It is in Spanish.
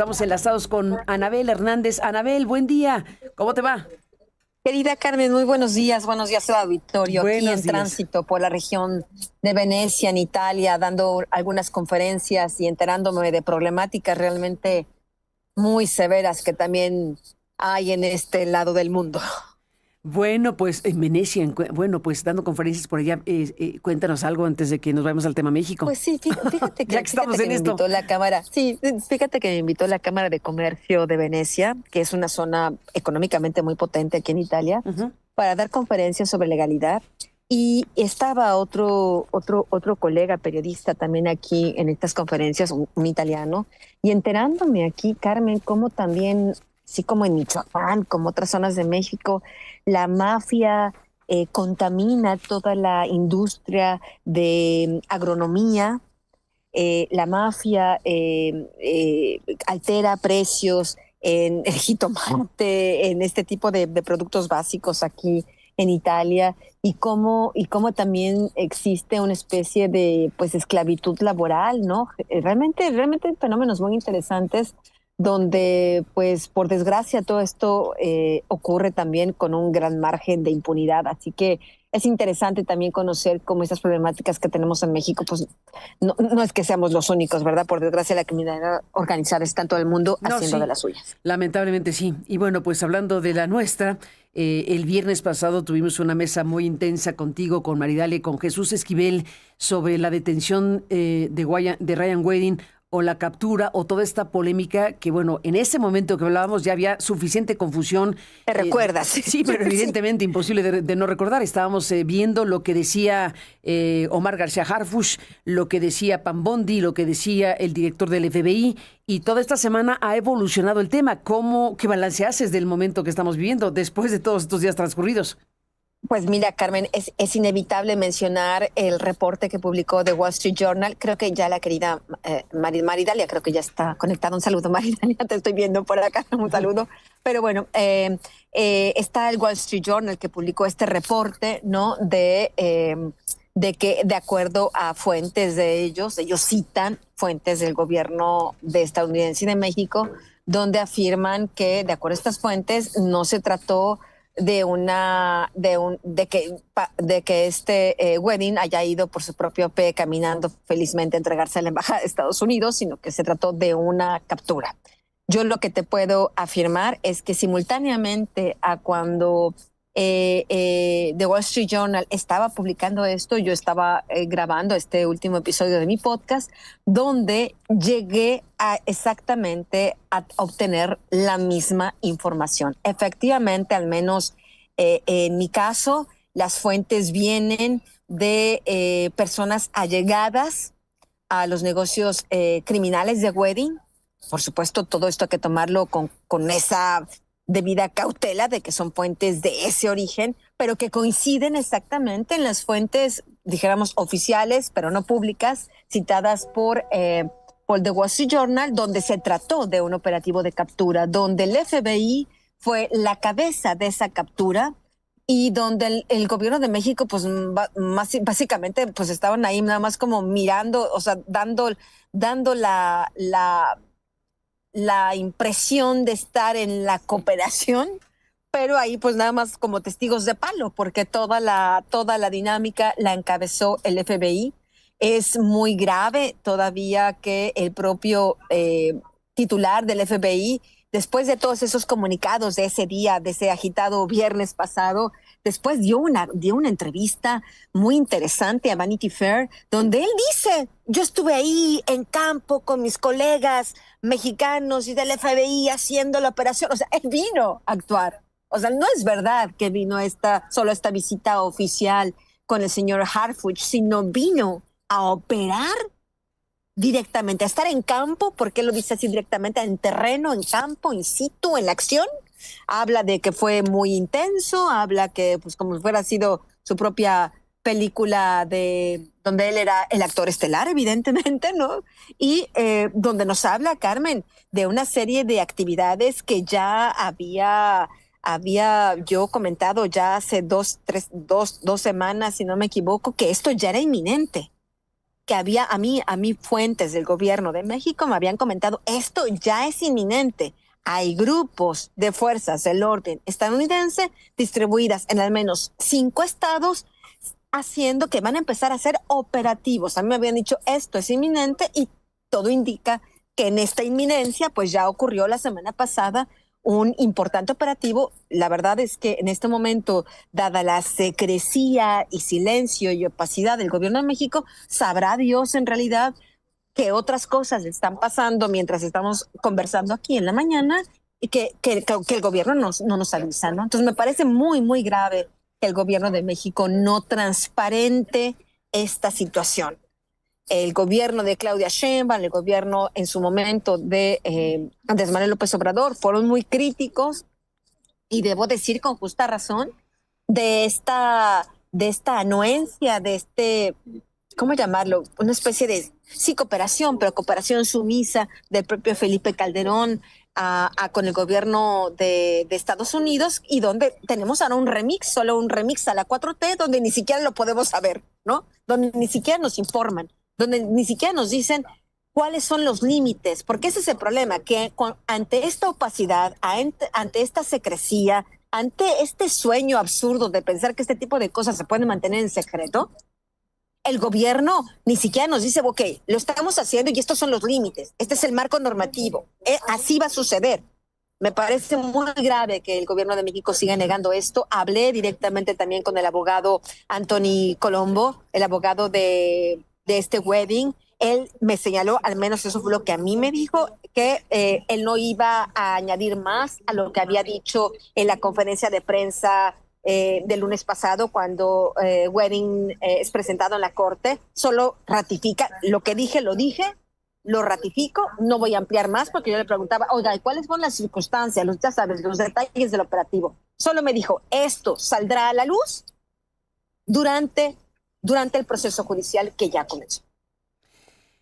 Estamos enlazados con Anabel Hernández. Anabel, buen día. ¿Cómo te va? Querida Carmen, muy buenos días al auditorio, aquí Buenos en días. tránsito por la región de Venecia, en Italia, dando algunas conferencias y enterándome de problemáticas realmente muy severas que también hay en este lado del mundo. Bueno, pues en Venecia, bueno, pues dando conferencias por allá, cuéntanos algo antes de que nos vayamos al tema México. Pues sí, Ya que estamos fíjate que en me esto. invitó la Cámara, sí, fíjate que me invitó la Cámara de Comercio de Venecia, que es una zona económicamente muy potente aquí en Italia, Ujú. para dar conferencias sobre legalidad. Y estaba otro colega periodista también aquí en estas conferencias, un italiano, y enterándome aquí, Carmen, cómo también, así como en Michoacán, como otras zonas de México, la mafia contamina toda la industria de agronomía, la mafia altera precios en el jitomate, en este tipo de productos básicos aquí en Italia, y cómo también existe una especie de pues esclavitud laboral, ¿no? Realmente fenómenos muy interesantes donde pues por desgracia todo esto ocurre también con un gran margen de impunidad. Así que es interesante también conocer cómo estas problemáticas que tenemos en México pues no es que seamos los únicos, ¿verdad? Por desgracia, la criminalidad organizada está en todo el mundo No, haciendo de sí, las suyas. lamentablemente sí. Y bueno, pues hablando de la nuestra, el viernes pasado tuvimos una mesa muy intensa contigo, con Maridalia y con Jesús Esquivel sobre la detención de Ryan Wedding o la captura o toda esta polémica que, bueno, en ese momento que hablábamos ya había suficiente confusión. ¿Te recuerdas? Sí, pero Sí. evidentemente imposible de no recordar. Estábamos viendo lo que decía Omar García Harfuch, lo que decía Pam Bondi, lo que decía el director del FBI, y toda esta semana ha evolucionado el tema. ¿Qué balance haces del momento que estamos viviendo después de todos estos días transcurridos? Pues mira, Carmen, es inevitable mencionar el reporte que publicó The Wall Street Journal. Creo que ya la querida Maridalia, creo que ya está conectada. Un saludo, Maridalia, te estoy viendo por acá, un saludo. Pero bueno, está el Wall Street Journal que publicó este reporte, ¿no? De que, de acuerdo a fuentes de ellos citan fuentes del gobierno de estadounidense y de México, donde afirman que, de acuerdo a estas fuentes, no se trató de que este Wedding haya ido por su propio pie caminando felizmente a entregarse a la embajada de Estados Unidos, sino que se trató de una captura. Yo lo que te puedo afirmar es que simultáneamente a cuando The Wall Street Journal estaba publicando esto, yo estaba grabando este último episodio de mi podcast, donde llegué a exactamente a obtener la misma información. Efectivamente, al menos en mi caso, las fuentes vienen de personas allegadas a los negocios criminales de Wedding. Por supuesto, todo esto hay que tomarlo con esa debida cautela de que son fuentes de ese origen, pero que coinciden exactamente en las fuentes, dijéramos, oficiales, pero no públicas, citadas por The Wall Street Journal, donde se trató de un operativo de captura, donde el FBI fue la cabeza de esa captura y donde el gobierno de México, pues básicamente, pues estaban ahí nada más como mirando, o sea, dando la impresión de estar en la cooperación, pero ahí pues nada más como testigos de palo, porque toda la dinámica la encabezó el FBI. Es muy grave todavía que el propio titular del FBI, después de todos esos comunicados de ese día, de ese agitado viernes pasado, después dio una entrevista muy interesante a Vanity Fair, donde él dice: yo estuve ahí en campo con mis colegas mexicanos y del FBI haciendo la operación. O sea, él vino a actuar. O sea, no es verdad que vino solo esta visita oficial con el señor Harfuch, sino vino a operar directamente, a estar en campo, porque él lo dice así directamente, en terreno, en campo, in situ, en la acción. Habla de que fue muy intenso, habla que pues como si fuera sido su propia película donde él era el actor estelar, evidentemente, ¿no? Y donde nos habla, Carmen, de una serie de actividades que ya había yo comentado ya hace dos semanas, si no me equivoco, que esto ya era inminente, que había a mí fuentes del gobierno de México me habían comentado, esto ya es inminente. Hay grupos de fuerzas del orden estadounidense distribuidas en al menos 5 estados haciendo que van a empezar a ser operativos. A mí me habían dicho, esto es inminente y todo indica que en esta inminencia, pues ya ocurrió la semana pasada un importante operativo. La verdad es que en este momento, dada la secrecía y silencio y opacidad del gobierno de México, sabrá Dios en realidad qué otras cosas están pasando mientras estamos conversando aquí en la mañana y que el gobierno no nos avisa, ¿no? Entonces me parece muy, muy grave que el gobierno de México no transparente esta situación. El gobierno de Claudia Sheinbaum, el gobierno en su momento de Andrés Manuel López Obrador fueron muy críticos y debo decir con justa razón de esta anuencia, de este, ¿cómo llamarlo? Una especie de, sí, cooperación, pero cooperación sumisa del propio Felipe Calderón con el gobierno de Estados Unidos, y donde tenemos ahora un remix, solo un remix a la 4T, donde ni siquiera lo podemos saber, ¿no? Donde ni siquiera nos informan, donde ni siquiera nos dicen cuáles son los límites, porque ese es el problema, que ante esta opacidad, ante esta secrecía, ante este sueño absurdo de pensar que este tipo de cosas se pueden mantener en secreto, el gobierno ni siquiera nos dice, ok, lo estamos haciendo y estos son los límites, este es el marco normativo, así va a suceder. Me parece muy grave que el gobierno de México siga negando esto. Hablé directamente también con el abogado Anthony Colombo, el abogado de este wedding. Él me señaló, al menos eso fue lo que a mí me dijo, que él no iba a añadir más a lo que había dicho en la conferencia de prensa del lunes pasado, cuando Wedding es presentado en la corte. Solo ratifica lo que dije, lo ratifico, no voy a ampliar más, porque yo le preguntaba, oiga, ¿cuáles son las circunstancias, ya sabes, los detalles del operativo? Solo me dijo, esto saldrá a la luz durante el proceso judicial que ya comenzó.